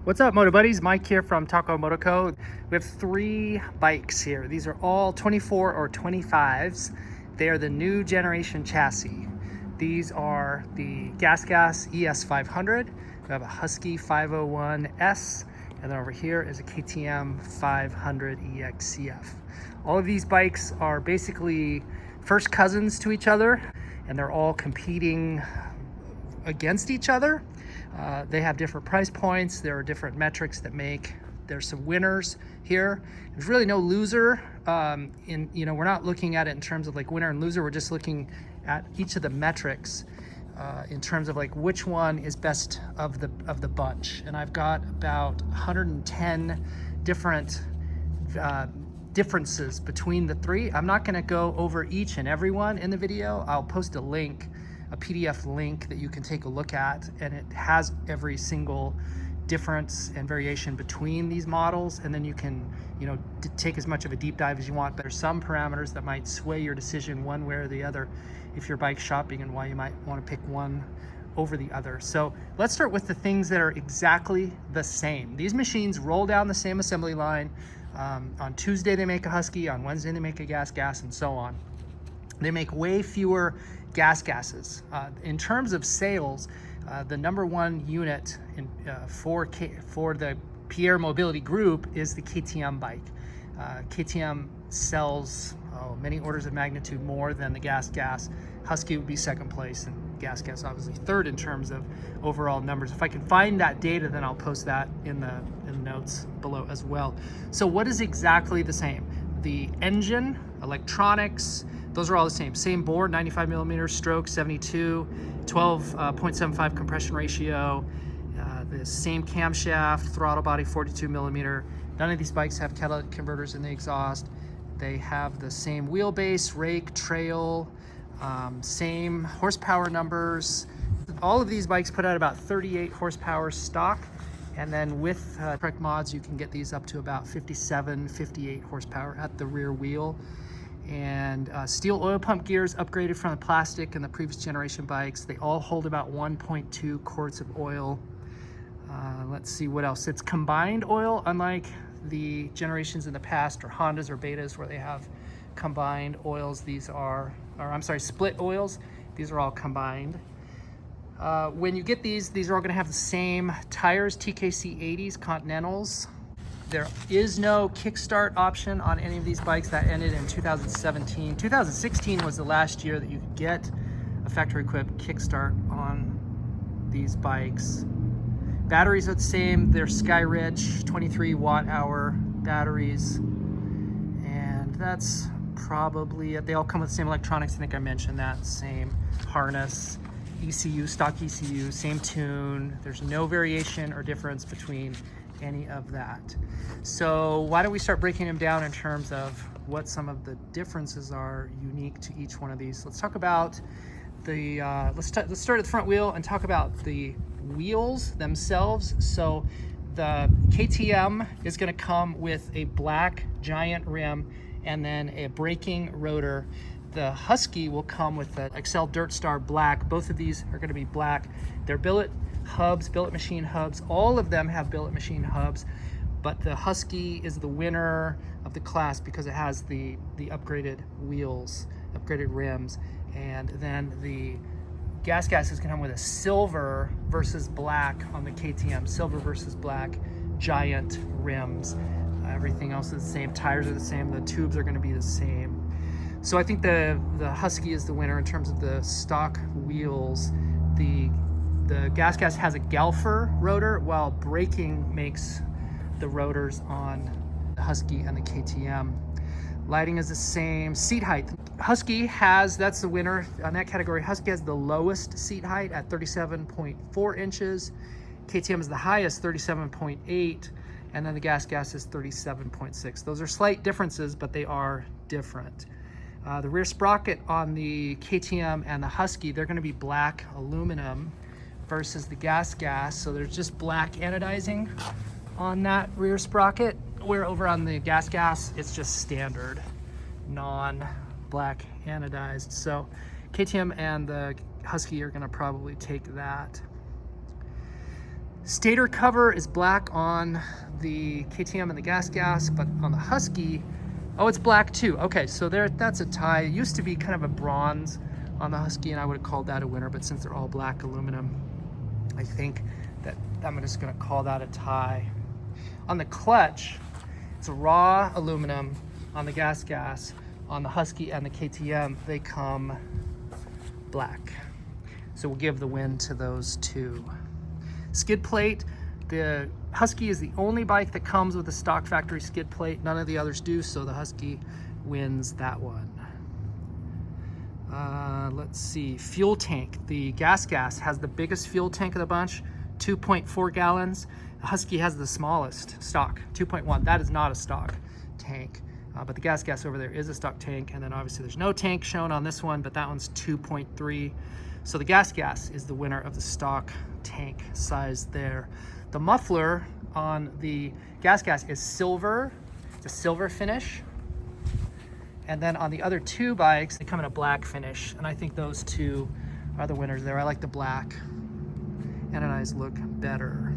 What's up, Moto Buddies? Mike here from Taco Moto Co. We have 3 bikes here. These are all 24 or 25s. They are the new generation chassis. These are the GasGas ES500. We have a Husky 501S, and then over here is a KTM 500 EXCF. All of these bikes are basically first cousins to each other, and they're all competing against each other. They have different price points. There are different metrics that make. There's some winners here. There's really no loser. We're not looking at it in terms of like winner and loser. We're just looking at each of the metrics in terms of like which one is best of the bunch. And I've got about 110 different differences between the 3. I'm not going to go over each and every one in the video. I'll post a link, a PDF link that you can take a look at, and it has every single difference and variation between these models, and then you can take as much of a deep dive as you want. But there's some parameters that might sway your decision one way or the other if you're bike shopping, and why you might want to pick one over the other. So let's start with the things that are exactly the same. These machines roll down the same assembly line. On Tuesday they make a Husky, on Wednesday they make a GasGas, and so on. They make way fewer GasGases. In terms of sales, the #1 unit for the Pierre Mobility Group is the KTM bike. KTM sells many orders of magnitude more than the GasGas. Husky would be second place, and GasGas obviously third in terms of overall numbers. If I can find that data, then I'll post that in the notes below as well. So what is exactly the same? The engine, electronics, those are all the same. Same bore, 95 millimeter stroke, 72, 12.75 compression ratio, the same camshaft, throttle body, 42 millimeter. None of these bikes have catalytic converters in the exhaust. They have the same wheelbase, rake, trail, same horsepower numbers. All of these bikes put out about 38 horsepower stock. And then with correct mods, you can get these up to about 57, 58 horsepower at the rear wheel. And steel oil pump gears upgraded from the plastic in the previous generation bikes. They all hold about 1.2 quarts of oil. Let's see what else. It's combined oil, unlike the generations in the past, or Hondas or Betas, where they have combined oils. These are, split oils. These are all combined. When you get these are all going to have the same tires, TKC 80s Continentals. There is no kickstart option on any of these bikes. That ended in 2017. 2016 was the last year that you could get a factory-equipped kickstart on these bikes. Batteries are the same. They're Skyridge 23 watt-hour batteries, and that's probably it. They all come with the same electronics. I think I mentioned that. Same harness, ECU, stock ECU, same tune. There's no variation or difference between any of that. So why don't we start breaking them down in terms of what some of the differences are unique to each one of these. Let's talk about the let's start at the front wheel and talk about the wheels themselves. So the KTM is going to come with a black giant rim and then a braking rotor. The Husky will come with the Excel Dirt Star Black. Both of these are going to be black. They're billet hubs, billet machine hubs. All of them have billet machine hubs, but the Husky is the winner of the class because it has the upgraded wheels, upgraded rims. And then the GasGas is going to come with a silver versus black on the KTM. Silver versus black, giant rims. Everything else is the same. Tires are the same. The tubes are going to be the same. So I think the Husky is the winner in terms of the stock wheels. The GasGas has a Galfer rotor, while braking makes the rotors on the Husky and the KTM. Lighting is the same. Seat height. Husky has, that's the winner on that category. Husky has the lowest seat height at 37.4 inches. KTM is the highest, 37.8. And then the GasGas is 37.6. Those are slight differences, but they are different. The rear sprocket on the KTM and the Husky, they're going to be black aluminum versus the GasGas. So there's just black anodizing on that rear sprocket, where over on the GasGas, it's just standard non-black anodized. So KTM and the Husky are going to probably take that. Stator cover is black on the KTM and the GasGas, but on the Husky, oh, it's black too. Okay, so that's a tie. It used to be kind of a bronze on the Husky, and I would have called that a winner, but since they're all black aluminum, I think that I'm just gonna call that a tie. On the clutch, it's a raw aluminum. On the GasGas, on the Husky and the KTM, they come black. So we'll give the win to those two. Skid plate, the Husky is the only bike that comes with a stock factory skid plate. None of the others do, so the Husky wins that one. Let's see, fuel tank. The GasGas has the biggest fuel tank of the bunch, 2.4 gallons. The Husky has the smallest stock, 2.1. That is not a stock tank, but the GasGas over there is a stock tank, and then obviously there's no tank shown on this one, but that one's 2.3. So the GasGas is the winner of the stock tank size there. The muffler on the GasGas is silver. It's a silver finish. And then on the other two bikes, they come in a black finish. And I think those two are the winners there. I like the black. Anodized look better.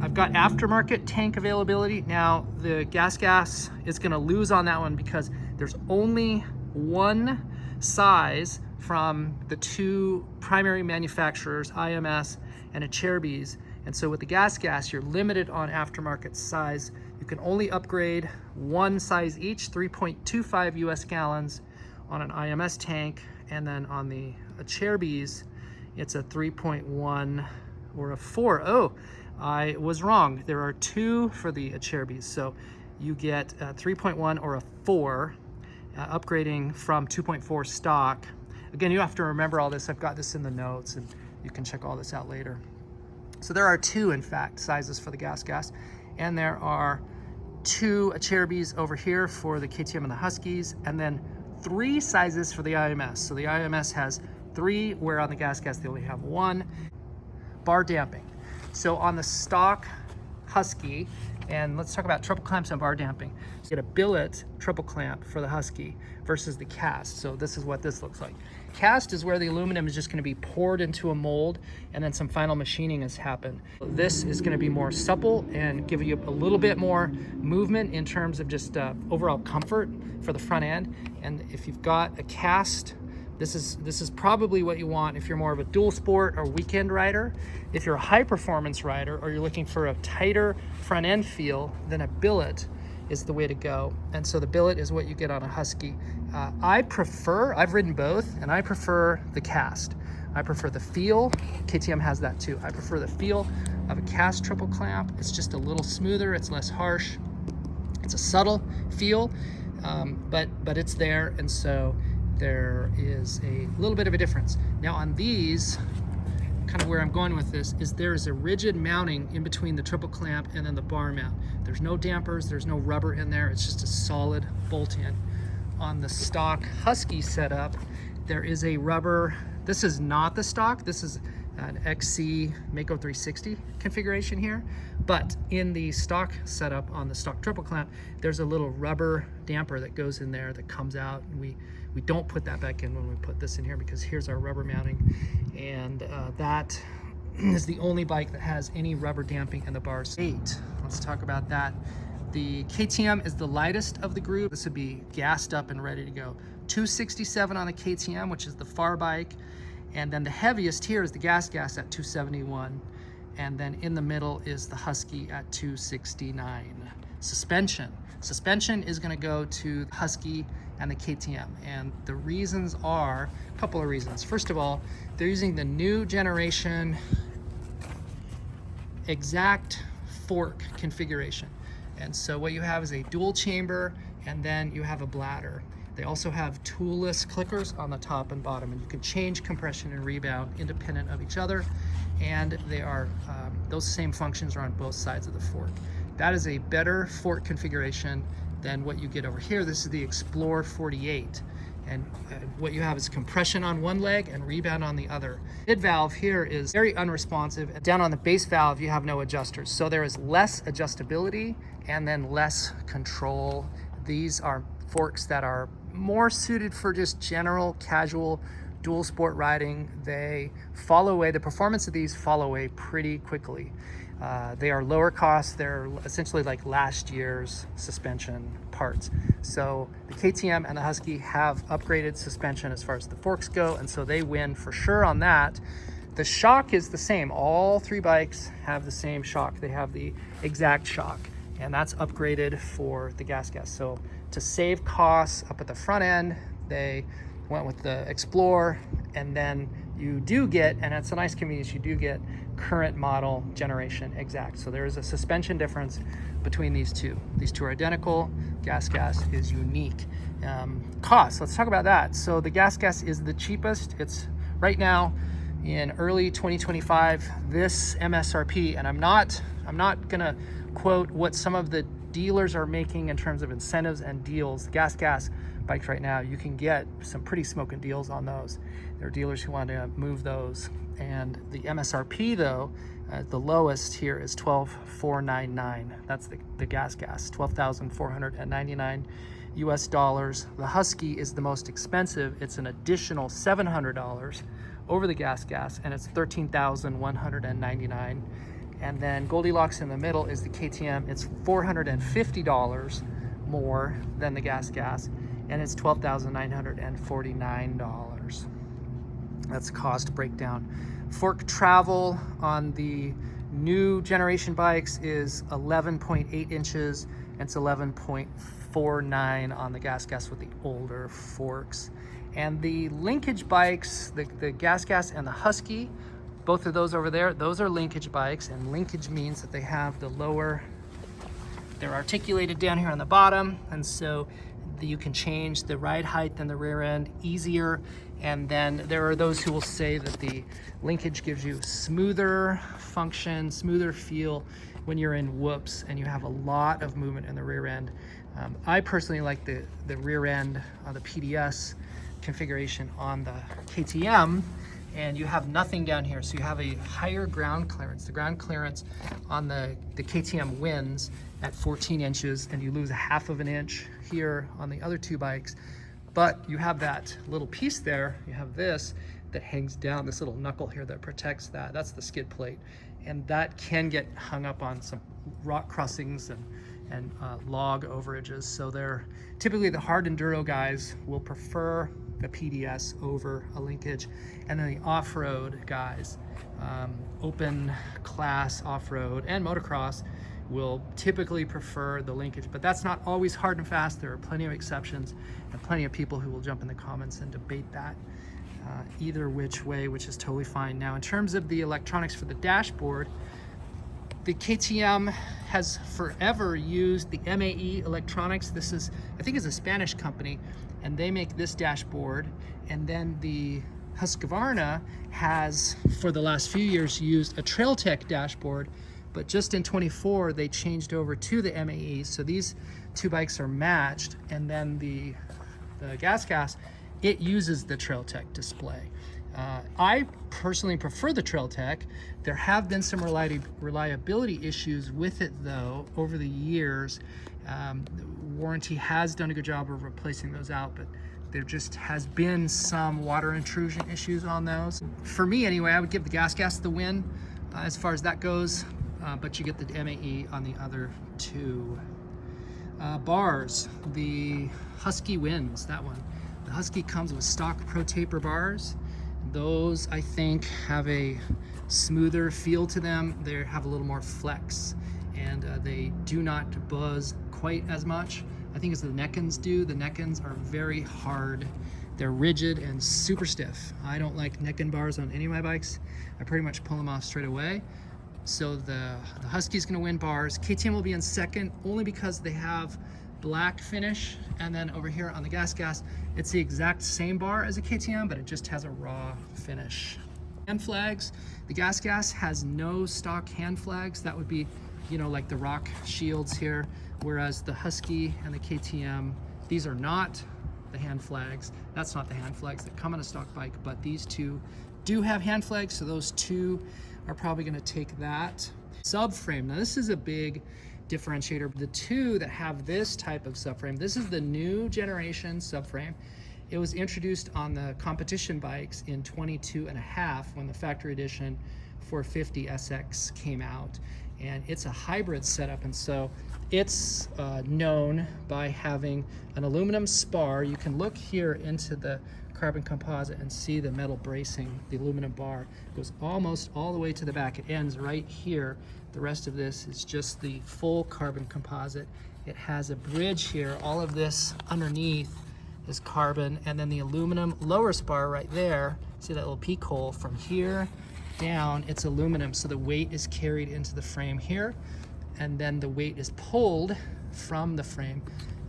I've got aftermarket tank availability. Now the GasGas is gonna lose on that one because there's only one size from the two primary manufacturers, IMS and Acerbis. And so with the GasGas, you're limited on aftermarket size. You can only upgrade one size each, 3.25 US gallons on an IMS tank. And then on the Acerbis, it's a 3.1 or a 4. Oh, I was wrong. There are two for the Acerbis. So you get a 3.1 or a 4, upgrading from 2.4 stock. Again, you have to remember all this. I've got this in the notes, and you can check all this out later. So there are two, in fact, sizes for the GasGas, and there are two Acerbis over here for the KTM and the Huskies, and then 3 sizes for the IMS. So the IMS has 3, where on the GasGas they only have 1. Bar damping. So on the stock Husky, and let's talk about triple clamps and bar damping. So you get a billet triple clamp for the Husky versus the cast. So this is what this looks like. Cast is where the aluminum is just going to be poured into a mold and then some final machining has happened. This is going to be more supple and give you a little bit more movement in terms of just overall comfort for the front end. And if you've got a cast, this is probably what you want if you're more of a dual sport or weekend rider. If you're a high performance rider or you're looking for a tighter front end feel, then a billet is the way to go. And so the billet is what you get on a Husky. I've ridden both, and I prefer the cast. I prefer the feel. KTM has that too. I prefer the feel of a cast triple clamp. It's just a little smoother, it's less harsh. It's a subtle feel, but it's there, and so there is a little bit of a difference. Now on these, kind of where I'm going with this is there is a rigid mounting in between the triple clamp and then the bar mount. There's no dampers, there's no rubber in there, it's just a solid bolt in. On the stock Husky setup, there is a rubber, this is not the stock, this is an XC Mako 360 configuration here, but in the stock setup on the stock triple clamp, there's a little rubber damper that goes in there that comes out, and we don't put that back in when we put this in here because here's our rubber mounting, and that is the only bike that has any rubber damping in the bars. 8, let's talk about that. The KTM is the lightest of the group. This would be gassed up and ready to go. 267 on the KTM, which is the far bike, and then the heaviest here is the GasGas at 271, and then in the middle is the Husky at 269. Suspension is going to go to the Husky and the KTM, and the reasons are a couple of reasons. First of all, they're using the new generation exact fork configuration, and so what you have is a dual chamber, and then you have a bladder. They also have toolless clickers on the top and bottom, and you can change compression and rebound independent of each other, and they are those same functions are on both sides of the fork. That is a better fork configuration than what you get over here. This is the Explore 48, and what you have is compression on one leg and rebound on the other. Mid valve here is very unresponsive. Down on the base valve you have no adjusters, so there is less adjustability and then less control. These are forks that are more suited for just general casual dual sport riding. They fall away, the performance of these fall away pretty quickly. They are lower cost. They're essentially like last year's suspension parts. So the KTM and the Husky have upgraded suspension as far as the forks go, and so they win for sure on that. The shock is the same. All three bikes have the same shock. They have the exact shock, and that's upgraded for the GasGas. So to save costs up at the front end, they went with the Explorer, and then you do get, and it's a nice convenience, you do get current model generation exact. So there is a suspension difference between these two. These two are identical. GasGas is unique. Cost, let's talk about that. So the GasGas is the cheapest. It's right now in early 2025, this MSRP, and I'm not gonna quote what some of the dealers are making in terms of incentives and deals. The GasGas bikes right now, you can get some pretty smoking deals on those. There are dealers who want to move those, and the MSRP though, the lowest here is $12,499. That's the GasGas, $12,499 US dollars. The Husky is the most expensive. It's an additional $700 over the GasGas, and it's $13,199. And then Goldilocks in the middle is the KTM. It's $450 more than the GasGas, and it's $12,949. That's cost breakdown. Fork travel on the new generation bikes is 11.8 inches, and it's 11.49 on the GasGas with the older forks. And the linkage bikes, the GasGas and the Husky, both of those over there, those are linkage bikes, and linkage means that they have the lower, they're articulated down here on the bottom, and so you can change the ride height and the rear end easier. And then there are those who will say that the linkage gives you smoother function, smoother feel when you're in whoops and you have a lot of movement in the rear end. I personally like the rear end on the PDS configuration on the KTM, and you have nothing down here, so you have a higher ground clearance. The ground clearance on the KTM wins at 14 inches, and you lose a half of an inch here on the other two bikes. But you have that little piece there, you have this that hangs down, this little knuckle here that protects that. That's the skid plate, and that can get hung up on some rock crossings and log overages. So they're typically, the hard enduro guys will prefer the PDS over a linkage, and then the off-road guys, open class off-road and motocross, will typically prefer the linkage, but that's not always hard and fast. There are plenty of exceptions and plenty of people who will jump in the comments and debate that either which way, which is totally fine. Now, in terms of the electronics for the dashboard, the KTM has forever used the MAE electronics. This is, I think, is a Spanish company, and they make this dashboard. And then the Husqvarna has, for the last few years, used a Trailtech dashboard, but just in 24, they changed over to the MAE. So these two bikes are matched, and then the GasGas, it uses the Trailtech display. I personally prefer the Trailtech. There have been some reliability issues with it though over the years. Warranty has done a good job of replacing those out, but there just has been some water intrusion issues on those. For me anyway, I would give the GasGas the win as far as that goes, but you get the MAE on the other two. Bars, the Husky wins that one. The Husky comes with stock Pro Taper bars. Those, I think, have a smoother feel to them. They have a little more flex, and they do not buzz quite as much, I think, as the Neckens do. The Neckens are very hard. They're rigid and super stiff. I don't like Necken bars on any of my bikes. I pretty much pull them off straight away. So the Husky's gonna win bars. KTM will be in second only because they have black finish, and then over here on the GasGas, it's the exact same bar as a KTM, but it just has a raw finish. Hand flags, the GasGas has no stock hand flags. That would be, you know, like the rock shields here, whereas the Husky and the KTM, these are not the hand flags. That's not the hand flags that come on a stock bike, but these two do have hand flags, so those two are probably gonna take that. Subframe, now this is a big differentiator. The two that have this type of subframe, this is the new generation subframe. It was introduced on the competition bikes in 22.5 when the factory edition 450 SX came out. and it's a hybrid setup, and so it's known by having an aluminum spar. You can look here into the carbon composite and see the metal bracing. The aluminum bar goes almost all the way to the back. It ends right here. The rest of this is just the full carbon composite. It has a bridge here. All of this underneath is carbon, and then the aluminum lower spar right there, see that little peak hole from here down, it's aluminum, so the weight is carried into the frame here, and then the weight is pulled from the frame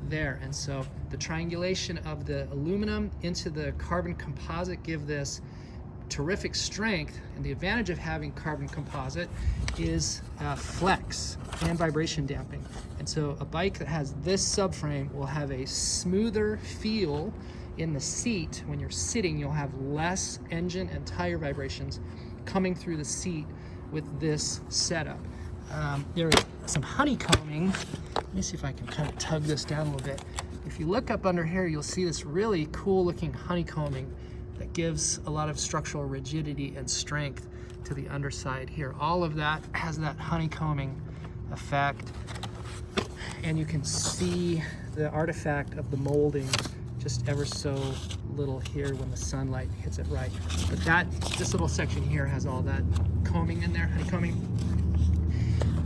there. And so the triangulation of the aluminum into the carbon composite give this terrific strength, and the advantage of having carbon composite is flex and vibration damping. And so a bike that has this subframe will have a smoother feel in the seat. When you're sitting, you'll have less engine and tire vibrations coming through the seat with this setup. There is some honeycombing. Let me see if I can kind of tug this down a little bit. If you look up under here, you'll see this really cool looking honeycombing that gives a lot of structural rigidity and strength to the underside here. All of that has that honeycombing effect, and you can see the artifact of the molding just ever so little here when the sunlight hits it right. But this little section here has all that combing in there, honeycombing.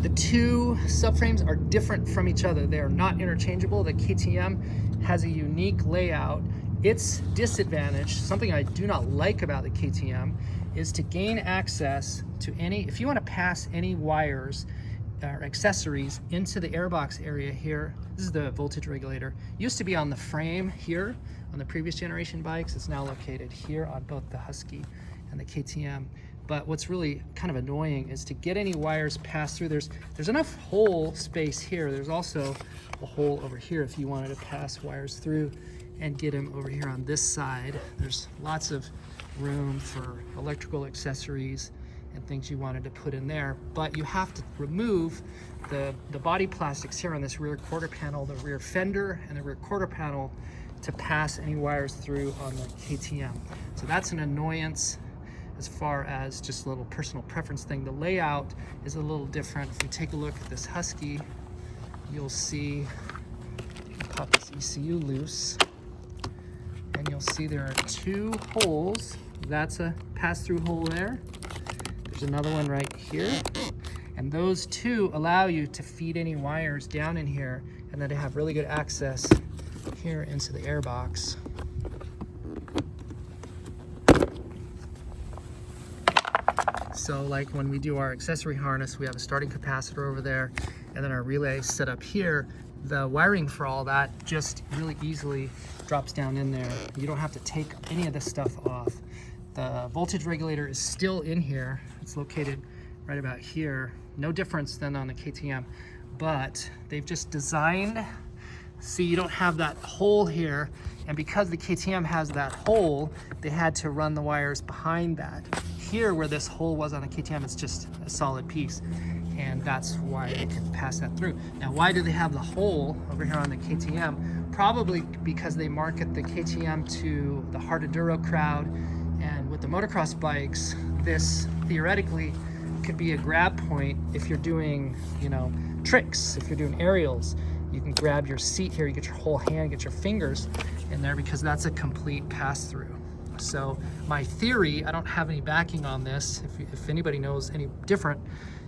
The two subframes are different from each other. They are not interchangeable. The KTM has a unique layout. Its disadvantage, something I do not like about the KTM, is to gain access to if you want to pass any wires or accessories into the airbox area here. This is the voltage regulator. It used to be on the frame here on the previous generation bikes. It's now located here on both the Husky and the KTM. But what's really kind of annoying is to get any wires passed through. There's enough hole space here. There's also a hole over here if you wanted to pass wires through and get them over here on this side. There's lots of room for electrical accessories and things you wanted to put in there, but you have to remove the body plastics here on this rear quarter panel, the rear fender and the rear quarter panel, to pass any wires through on the KTM. So that's an annoyance as far as just a little personal preference thing. The layout is a little different. If we take a look at this Husky, you'll see, you can pop this ECU loose, and you'll see there are two holes. That's a pass-through hole there. There's another one right here. And those two allow you to feed any wires down in here, and then to have really good access here into the airbox. So like when we do our accessory harness, we have a starting capacitor over there, and then our relay set up here. The wiring for all that just really easily drops down in there. You don't have to take any of this stuff off. The voltage regulator is still in here. It's located right about here. No difference than on the KTM, but they've just designed, see, you don't have that hole here, and because the KTM has that hole, they had to run the wires behind that. Here, where this hole was on the KTM, it's just a solid piece, and that's why they can pass that through. Now, why do they have the hole over here on the KTM? Probably because they market the KTM to the hard enduro crowd, and with the motocross bikes, this theoretically could be a grab point if you're doing, tricks, if you're doing aerials. You can grab your seat here, you get your whole hand, get your fingers in there, because that's a complete pass-through. So my theory, I don't have any backing on this. If anybody knows any different,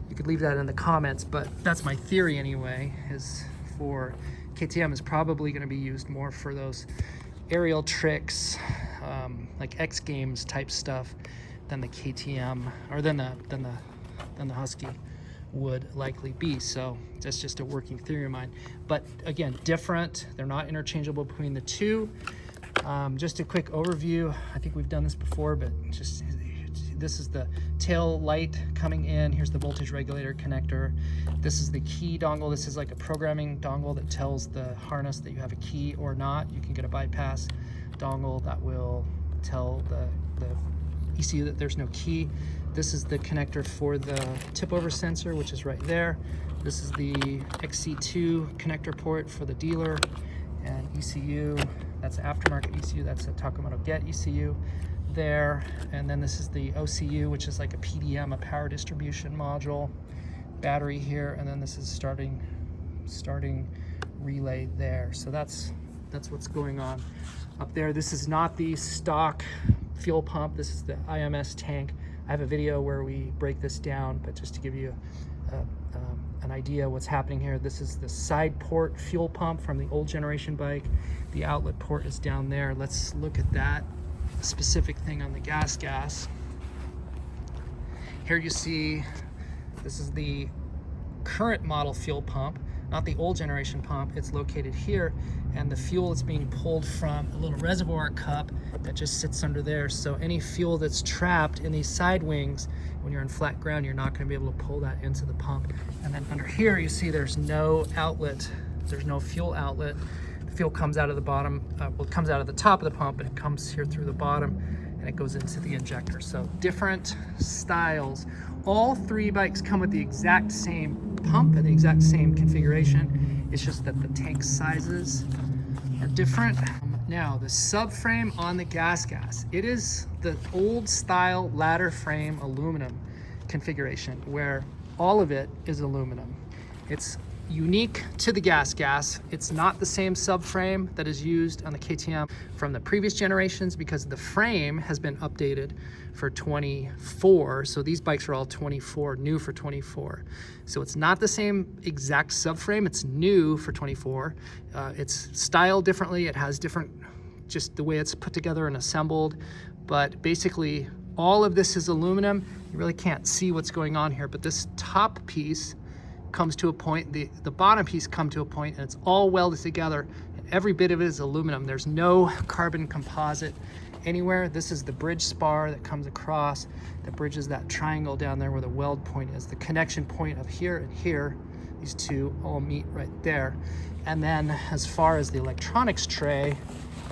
you could leave that in the comments, but that's my theory anyway, is for KTM is probably going to be used more for those aerial tricks, like X Games type stuff, than the KTM, or than the Husky would likely be. So that's just a working theory of mine. But again, different. They're not interchangeable between the two. Just a quick overview. I think we've done this before, but just this is the tail light coming in. Here's the voltage regulator connector. This is the key dongle. This is like a programming dongle that tells the harness that you have a key or not. You can get a bypass dongle that will tell the ECU that there's no key. This is the connector for the tip over sensor, which is right there. This is the XC2 connector port for the dealer, and ECU, that's aftermarket ECU, that's a Takamoto Get ECU there. And then this is the OCU, which is like a PDM, a power distribution module. battery here, and then this is starting relay there. So that's what's going on up there. This is not the stock fuel pump. This is the IMS tank. I have a video where we break this down, but just to give you an idea what's happening here, this is the side port fuel pump from the old generation bike. The outlet port is down there. Let's look at that specific thing on the GasGas. Here you see, this is the current model fuel pump, not the old generation pump. It's located here, and the fuel is being pulled from a little reservoir cup that just sits under there. So any fuel that's trapped in these side wings, when you're in flat ground, you're not going to be able to pull that into the pump. And then under here, you see there's no outlet. There's no fuel outlet. The fuel comes out of the bottom, well, it comes out of the top of the pump, and it comes here through the bottom, and it goes into the injector. So different styles. All three bikes come with the exact same pump and the exact same configuration. It's just that the tank sizes are different. Now, the subframe on the GasGas, it is the old style ladder frame aluminum configuration where all of it is aluminum. It's unique to the GasGas. It's not the same subframe that is used on the KTM from the previous generations because the frame has been updated for 24. So these bikes are all 24, new for 24. So it's not the same exact subframe. It's new for 24. It's styled differently. It has different, just the way it's put together and assembled. But basically, all of this is aluminum. You really can't see what's going on here, but this top piece comes to a point, the bottom piece come to a point, and it's all welded together. And every bit of it is aluminum. There's no carbon composite anywhere. This is the bridge spar that comes across that bridges that triangle down there where the weld point is. The connection point of here and here, these two all meet right there. And then as far as the electronics tray,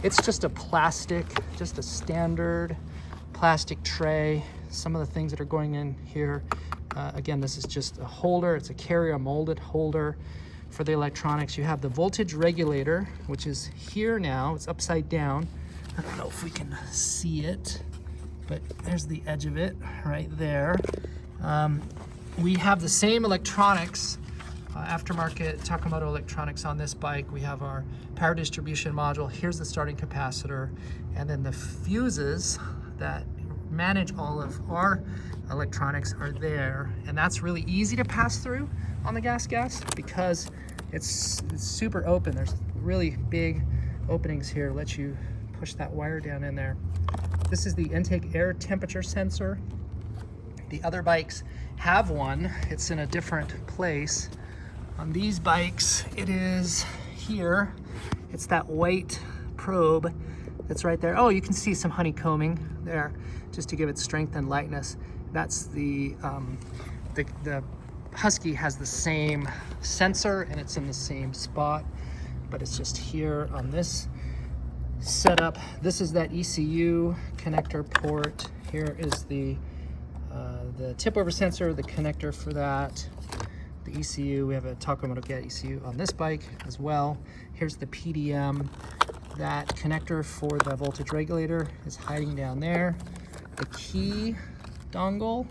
it's just a plastic, just a standard plastic tray. Some of the things that are going in here, again, this is just a holder. It's a carrier molded holder for the electronics. You have the voltage regulator, which is here now. It's upside down. I don't know if we can see it, but there's the edge of it right there. We have the same electronics, aftermarket Takamoto electronics on this bike. We have our power distribution module. Here's the starting capacitor, and then the fuses that manage all of our electronics are there, and that's really easy to pass through on the GasGas because it's super open. There's really big openings here, let you push that wire down in there. This is the intake air temperature sensor. The other bikes have one. It's in a different place. On these bikes, it is here. It's that white probe that's right there. Oh, you can see some honeycombing there just to give it strength and lightness. That's the Husky has the same sensor and it's in the same spot, but it's just here on this setup. This is that ECU connector port. Here is the tip over sensor, the connector for that. The ECU, we have a Takamoto Get ECU on this bike as well. Here's the PDM. That connector for the voltage regulator is hiding down there. The key dongle,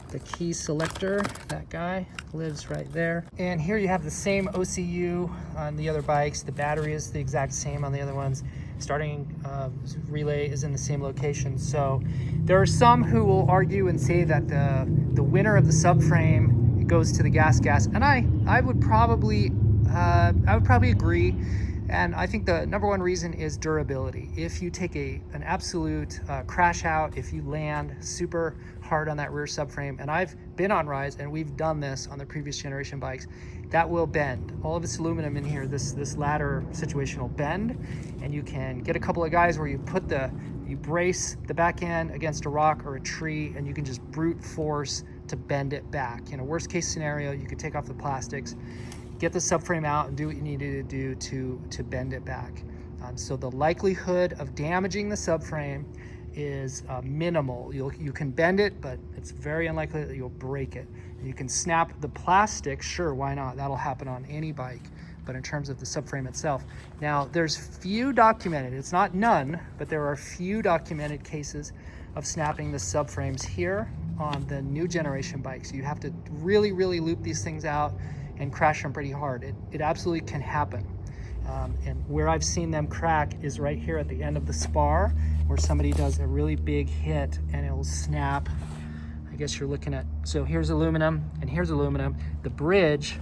the key selector, that guy lives right there. And here you have the same OCU on the other bikes. The battery is the exact same on the other ones. Starting relay is in the same location. So there are some who will argue and say that the winner of the subframe goes to the GasGas, and I would probably agree. And I think the number one reason is durability. If you take an absolute crash out, if you land super hard on that rear subframe, and I've been on rides and we've done this on the previous generation bikes, that will bend. All of this aluminum in here, this ladder situation will bend, and you can get a couple of guys where you brace the back end against a rock or a tree, and you can just brute force to bend it back. In a worst case scenario, you could take off the plastics, get the subframe out, and do what you needed to do to bend it back. So the likelihood of damaging the subframe is minimal. You can bend it, but it's very unlikely that you'll break it. You can snap the plastic, sure, why not? That'll happen on any bike. But in terms of the subframe itself, now there's few documented, it's not none, but there are few documented cases of snapping the subframes here on the new generation bikes. You have to really, really loop these things out and crash them pretty hard. It absolutely can happen. And where I've seen them crack is right here at the end of the spar, where somebody does a really big hit and it'll snap. I guess you're looking at, so here's aluminum and here's aluminum. The bridge,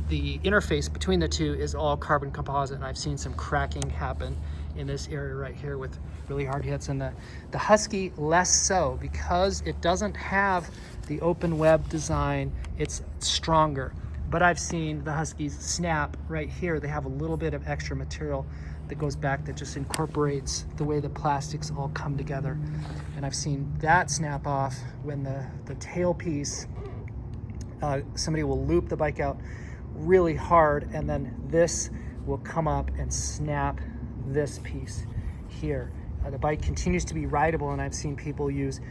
the interface between the two is all carbon composite, and I've seen some cracking happen in this area right here with really hard hits. And the Husky less so, because it doesn't have the open web design, it's stronger. But I've seen the Huskies snap right here. They have a little bit of extra material that goes back that just incorporates the way the plastics all come together. And I've seen that snap off when the tail piece, somebody will loop the bike out really hard, and then this will come up and snap this piece here. The bike continues to be rideable, and I've seen people use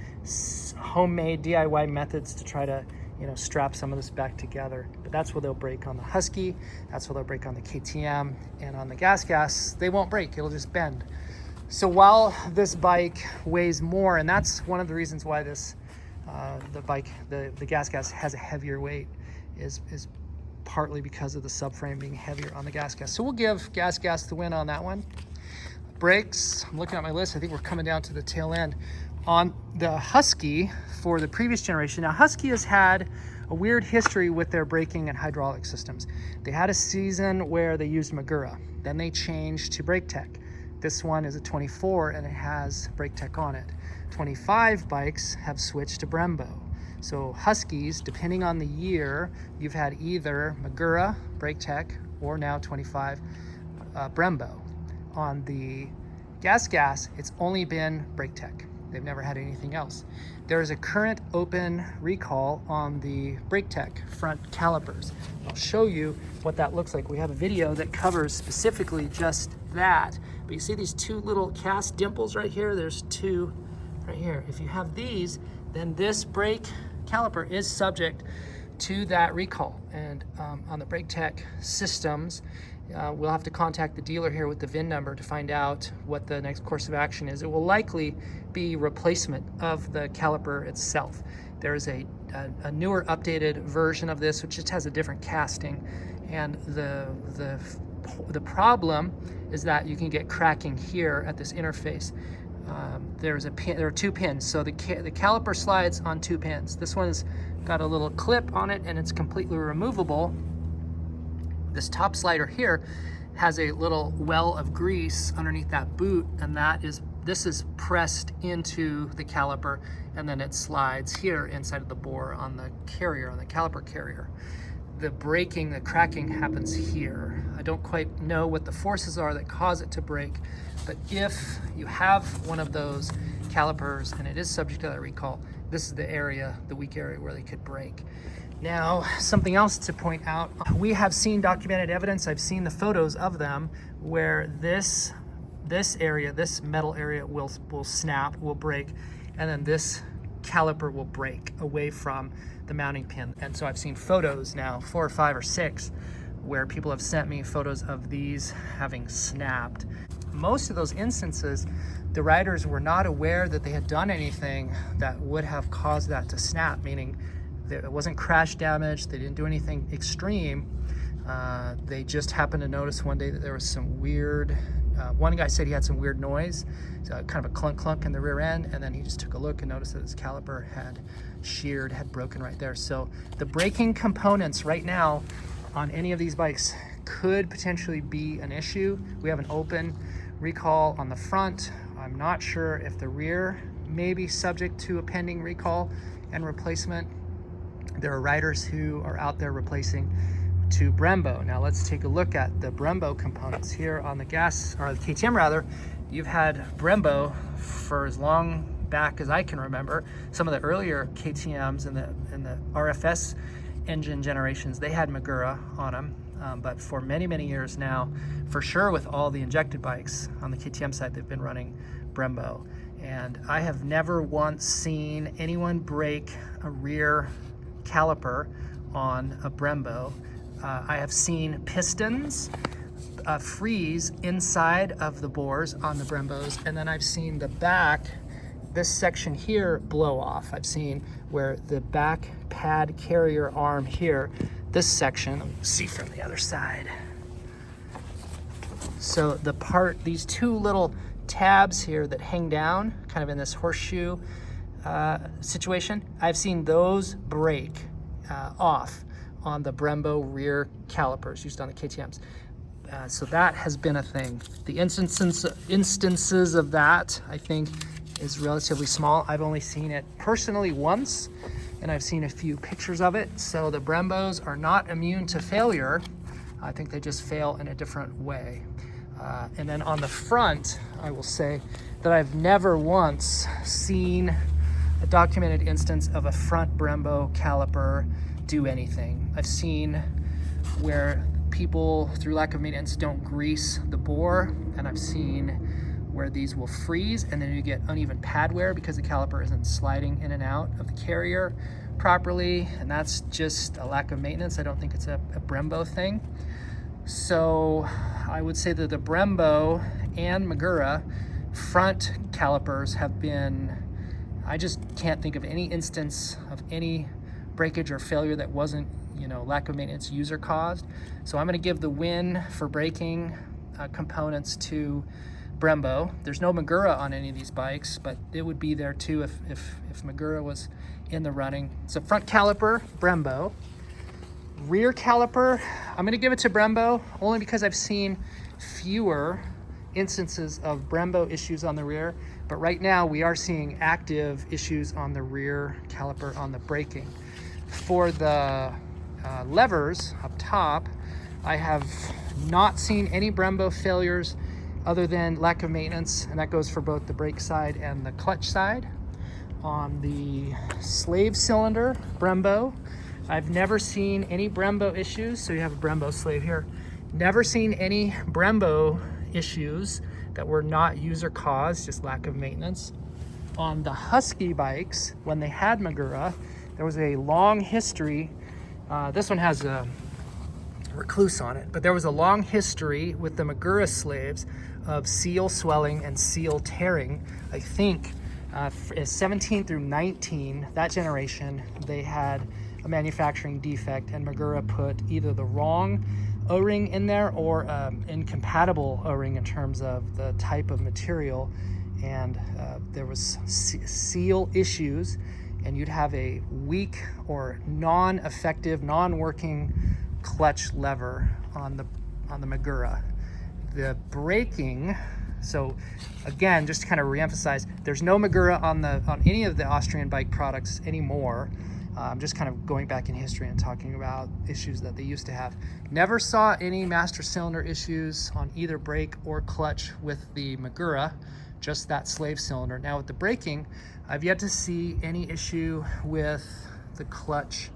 homemade DIY methods to try to, you know, strap some of this back together. But that's where they'll break on the Husky, that's where they'll break on the KTM, and on the GasGas, they won't break, it'll just bend. So while this bike weighs more, and that's one of the reasons why this, the GasGas has a heavier weight, is partly because of the subframe being heavier on the GasGas. So we'll give GasGas the win on that one. Brakes, I'm looking at my list, I think we're coming down to the tail end. On the Husky for the previous generation, now Husky has had a weird history with their braking and hydraulic systems. They had a season where they used Magura, then they changed to Braktec. This one is a 24 and it has Braktec on it. 25 bikes have switched to Brembo. So Huskies, depending on the year, you've had either Magura, Braktec, or now 25 Brembo. On the GasGas, it's only been Braktec. They've never had anything else. There is a current open recall on the Braktec front calipers. I'll show you what that looks like. We have a video that covers specifically just that. But you see these two little cast dimples right here? There's two right here. If you have these, then this brake caliper is subject to that recall. And on the Braktec systems, we'll have to contact the dealer here with the VIN number to find out what the next course of action is. It will likely be replacement of the caliper itself. There is a newer updated version of this which just has a different casting, and the problem is that you can get cracking here at this interface. There are two pins, so the caliper slides on two pins. This one's got a little clip on it and it's completely removable. This top slider here has a little well of grease underneath that boot, and this is pressed into the caliper, and then it slides here inside of the bore on the carrier, on the caliper carrier. The braking, the cracking happens here. I don't quite know what the forces are that cause it to break, but if you have one of those calipers and it is subject to that recall, this is the area, the weak area where they could break. Now, something else to point out, we have seen documented evidence, I've seen the photos of them, where this area, this metal area will snap, will break, and then this caliper will break away from the mounting pin. And so I've seen photos now, 4 or 5 or 6, where people have sent me photos of these having snapped. Most of those instances, the riders were not aware that they had done anything that would have caused that to snap, meaning it wasn't crash damage, they didn't do anything extreme. They just happened to notice one day that there was some weird, one guy said he had some weird noise, so kind of a clunk clunk in the rear end, and then he just took a look and noticed that his caliper had sheared, had broken right there. So the braking components right now on any of these bikes could potentially be an issue. We have an open recall on the front. I'm not sure if the rear may be subject to a pending recall and replacement. There are riders who are out there replacing to Brembo. Now let's take a look at the Brembo components here on the or the KTM rather. You've had Brembo for as long back as I can remember. Some of the earlier KTMs and the RFS engine generations, they had Magura on them. But for many, many years now, for sure with all the injected bikes on the KTM side, they've been running Brembo. And I have never once seen anyone break a rear caliper on a Brembo. I have seen pistons freeze inside of the bores on the Brembos, and then I've seen the back this section here blow off. I've seen where the back pad carrier arm here, this section, let me see from the other side. So the part, these two little tabs here that hang down, kind of in this horseshoe situation, I've seen those break off on the Brembo rear calipers used on the KTMs. So that has been a thing. The instances of that, I think, is relatively small. I've only seen it personally once, and I've seen a few pictures of it. So the Brembos are not immune to failure. I think they just fail in a different way. And then on the front, I will say that I've never once seen a documented instance of a front Brembo caliper do anything. I've seen where people, through lack of maintenance, don't grease the bore, and I've seen where these will freeze and then you get uneven pad wear because the caliper isn't sliding in and out of the carrier properly, and that's just a lack of maintenance. I don't think it's a Brembo thing. So I would say that the Brembo and Magura front calipers have been, I just can't think of any instance of any breakage or failure that wasn't, you know, lack of maintenance user caused. So I'm going to give the win for braking components to Brembo. There's no Magura on any of these bikes, but it would be there too if Magura was in the running. So front caliper, Brembo. Rear caliper, I'm going to give it to Brembo only because I've seen fewer instances of Brembo issues on the rear, but right now we are seeing active issues on the rear caliper on the braking. For the levers up top, I have not seen any Brembo failures other than lack of maintenance, and that goes for both the brake side and the clutch side. On the slave cylinder, Brembo, I've never seen any Brembo issues. So you have a Brembo slave here. Never seen any Brembo issues that were not user caused, just lack of maintenance. On the Husky bikes, when they had Magura, there was a long history. This one has a recluse on it, but there was a long history with the Magura slaves of seal swelling and seal tearing. I think 17 through 19, that generation, they had a manufacturing defect, and Magura put either the wrong O-ring in there or incompatible O-ring in terms of the type of material, and there was seal issues, and you'd have a weak or non-effective, non-working clutch lever on the Magura. The braking, so again, just to kind of reemphasize, there's no Magura on any of the Austrian bike products anymore. I'm just kind of going back in history and talking about issues that they used to have. Never saw any master cylinder issues on either brake or clutch with the Magura, just that slave cylinder. Now with the braking, I've yet to see any issue with the clutch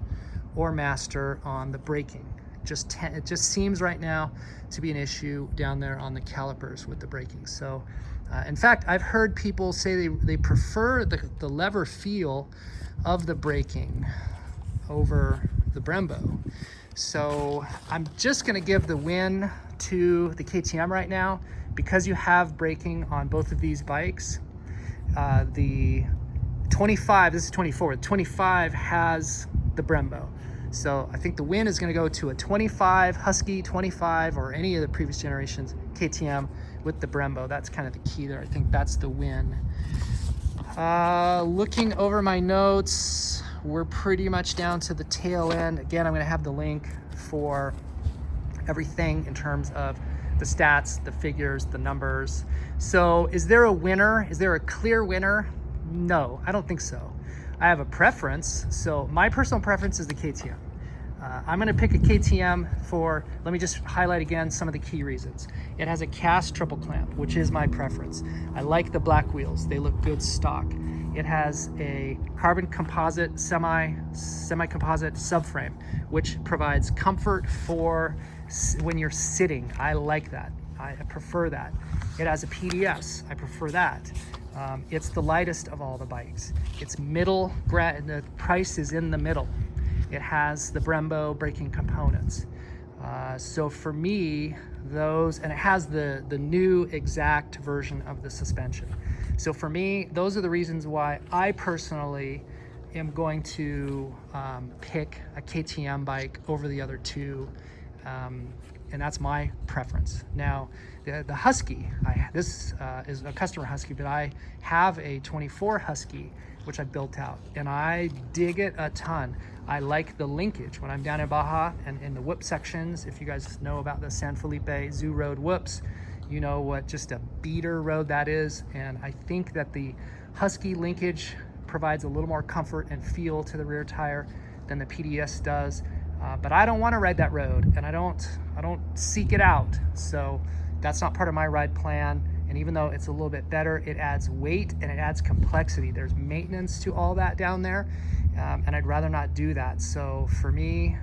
or master on the braking. It just seems right now to be an issue down there on the calipers with the braking. So in fact, I've heard people say they prefer the lever feel of the braking over the Brembo. So I'm just going to give the win to the KTM right now because you have braking on both of these bikes. The 25, this is 24, the 25 has the Brembo. So I think the win is going to go to a 25 Husky, 25, or any of the previous generations KTM with the Brembo. That's kind of the key there. I think that's the win. Looking over my notes, we're pretty much down to the tail end. Again, I'm going to have the link for everything in terms of the stats, the figures, the numbers. So is there a winner? Is there a clear winner? No, I don't think so. I have a preference. So my personal preference is the KTM. I'm going to pick a KTM for, let me just highlight again some of the key reasons. It has a cast triple clamp, which is my preference. I like the black wheels. They look good stock. It has a carbon composite, semi-composite subframe, which provides comfort for when you're sitting. I like that. I prefer that. It has a PDS. I prefer that. It's the lightest of all the bikes. It's middle, the price is in the middle. It has the Brembo braking components. So for me, those, and it has the new exact version of the suspension. So for me, those are the reasons why I personally am going to pick a KTM bike over the other two, and that's my preference. Now, the Husky, this is a customer Husky, but I have a 24 Husky, which I built out, and I dig it a ton. I like the linkage when I'm down in Baja and in the whoop sections. If you guys know about the San Felipe Zoo Road whoops, you know what just a beater road that is. And I think that the Husky linkage provides a little more comfort and feel to the rear tire than the PDS does. But I don't want to ride that road, and I don't seek it out. So that's not part of my ride plan. And even though it's a little bit better, it adds weight and it adds complexity. There's maintenance to all that down there, and I'd rather not do that. So for me,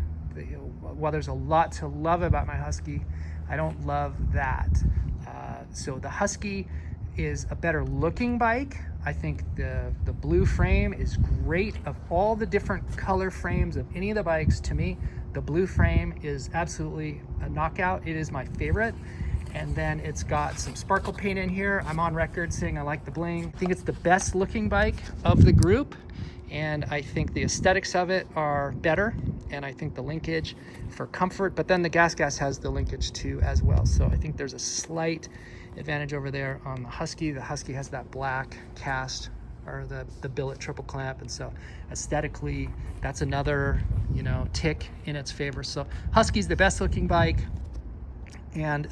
while there's a lot to love about my Husky, I don't love that. So the Husky is a better looking bike. I think the blue frame is great. Of all the different color frames of any of the bikes, to me, the blue frame is absolutely a knockout. It is my favorite. And then it's got some sparkle paint in here. I'm on record saying I like the bling. I think it's the best looking bike of the group, and I think the aesthetics of it are better, and I think the linkage for comfort, but then the GasGas has the linkage too as well. So I think there's a slight advantage over there on the Husky. The Husky has that black cast, or the billet triple clamp, and so aesthetically that's another, you know, tick in its favor. So Husky's the best looking bike, and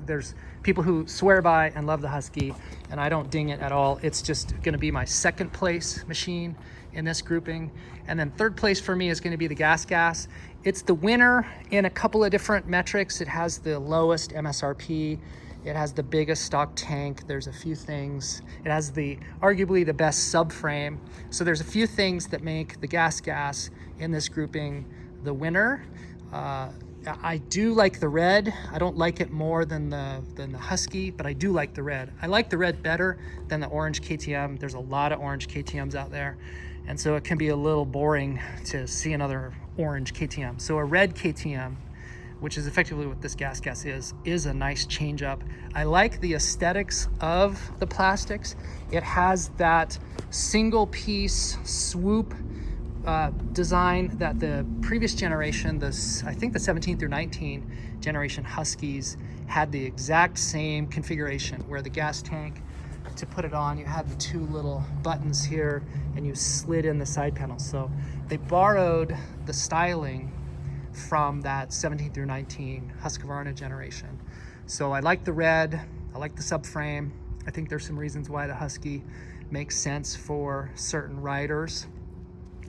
there's people who swear by and love the Husky, and I don't ding it at all. It's just going to be my second place machine in this grouping. And then third place for me is going to be the GasGas. It's the winner in a couple of different metrics. It has the lowest MSRP. It has the biggest stock tank. There's a few things. It has arguably the best subframe. So there's a few things that make the GasGas in this grouping the winner. I do like the red. I don't like it more than the Husky, but I do like the red. I like the red better than the orange KTM. There's a lot of orange KTMs out there, and so it can be a little boring to see another orange KTM. So a red KTM, which is effectively what this GasGas is a nice change up. I like the aesthetics of the plastics. It has that single piece swoop design that the previous generation, I think the 17 through 19 generation Huskies, had the exact same configuration, where the gas tank, to put it on, you had the two little buttons here and you slid in the side panel. So they borrowed the styling from that 17 through 19 HUSQVARA generation. So I like the red, I like the subframe. I think there's some reasons why the Husky makes sense for certain riders.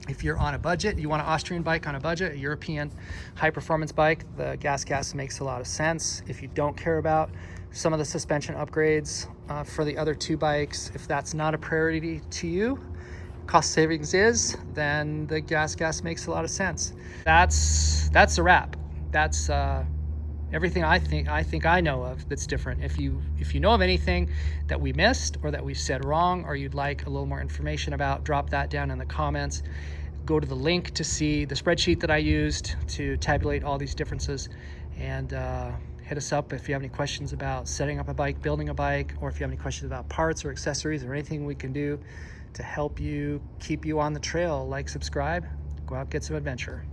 If you're on a budget, you want an Austrian bike on a budget, a European high-performance bike, the GasGas makes a lot of sense. If you don't care about some of the suspension upgrades for the other two bikes, if that's not a priority to you, cost savings is, then the GasGas makes a lot of sense. That's a wrap. That's everything I think I know of that's different. If you know of anything that we missed or that we said wrong, or you'd like a little more information about, drop that down in the comments. Go to the link to see the spreadsheet that I used to tabulate all these differences, and hit us up if you have any questions about setting up a bike, building a bike, or if you have any questions about parts or accessories or anything we can do to help you keep you on the trail. Like, subscribe, go out, get some adventure.